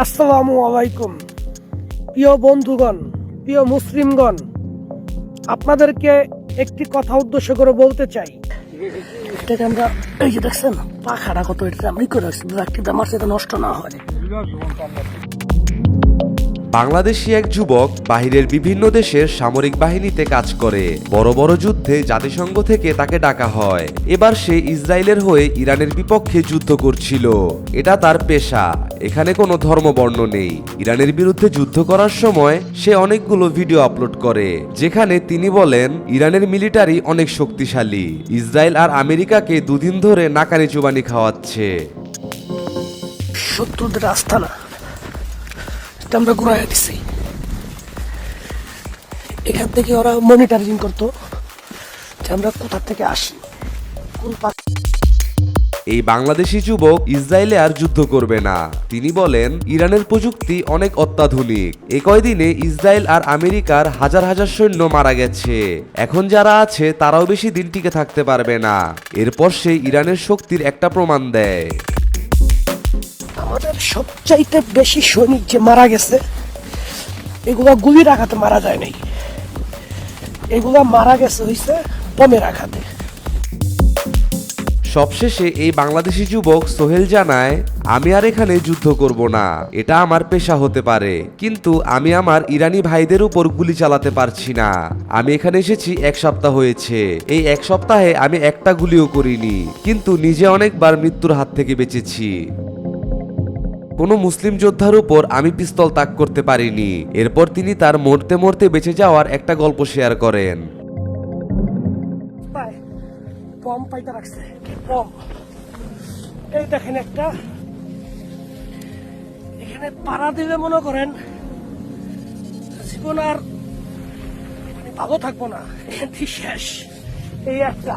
আসসালামু আলাইকুম প্রিয় বন্ধুগণ, প্রিয় মুসলিমগণ, আপনাদেরকে একটি কথা উদ্দেশ্য করে বলতে চাই। এটাকে আমরা এই যে দেখছেন পাখাটা কত, এটা আমি করে রাখছি রাখতে আমার সেটা নষ্ট না হয়। বাংলাদেশি এক যুবক বাহিরের বিভিন্ন দেশের সামরিক বাহিনীতে কাজ করে। বড় বড় যুদ্ধে জাতিসংঘ থেকে তাকে ডাকা হয়। এবার সে ইসরায়েলের হয়ে ইরানের বিপক্ষে যুদ্ধ করছিল। এটা তার পেশা। এখানে কোনো ধর্মবর্ণ নেই। ইরানের বিরুদ্ধে যুদ্ধ করার সময় সে অনেকগুলো ভিডিও আপলোড করে, যেখানে তিনি বলেন ইরানের মিলিটারি অনেক শক্তিশালী। ইসরায়েল আর আমেরিকাকে দুদিন ধরে নাকানি চুবানি খাওয়াচ্ছে। শত্রুদের আস্থানা আমরা ঘুরাই দিছি। এখান থেকে ওরা মনিটরিং করতো যে আমরা কোথা থেকে আসি, কোন এই বাংলাদেশি যুবক ইসরায়েলে আর যুদ্ধ করবে না। তিনি বলেন ইরানের প্রযুক্তি অনেক অত্যাধুনিক। এই কয়দিনে ইসরায়েল আর আমেরিকার হাজার হাজার সৈন্য মারা গেছে। এখন যারা আছে তারাও বেশি দিন টিকে থাকতে পারবে না। এরপর সে ইরানের শক্তির একটা প্রমাণ দেয়। আমাদের সবচাইতে বেশি সৈনিক যে মারা গেছে, এগুলা গুলির আঘাতে মারা যায় নাই, এগুলা মারা গেছে হইছে বোমের আঘাতে। সবশেষে এই বাংলাদেশি যুবক সোহেল জানায়, আমি আর এখানে যুদ্ধ করব না। এটা আমার পেশা হতে পারে, কিন্তু আমি আমার ইরানি ভাইদের উপর গুলি চালাতে পারছি না। আমি এখানে এসেছি 1 সপ্তাহ হয়েছে। এই 1 সপ্তাহে আমি একটা গুলিও করিনি, কিন্তু নিজে অনেকবার মৃত্যুর হাত থেকে বেঁচেছি। কোনো মুসলিম যোদ্ধার উপর আমি পিস্তল তাক করতে পারিনি। এরপর তিনি তার মরতে মরতে বেঁচে যাওয়ার একটা গল্প শেয়ার করেন। বম পাইতে রাখছে, বম। এই দেখেন একটা, এখানে পাড়া দিলে মনে করেন জীবন আর ভালো থাকবো না, এখান থেকে শেষ। এই একটা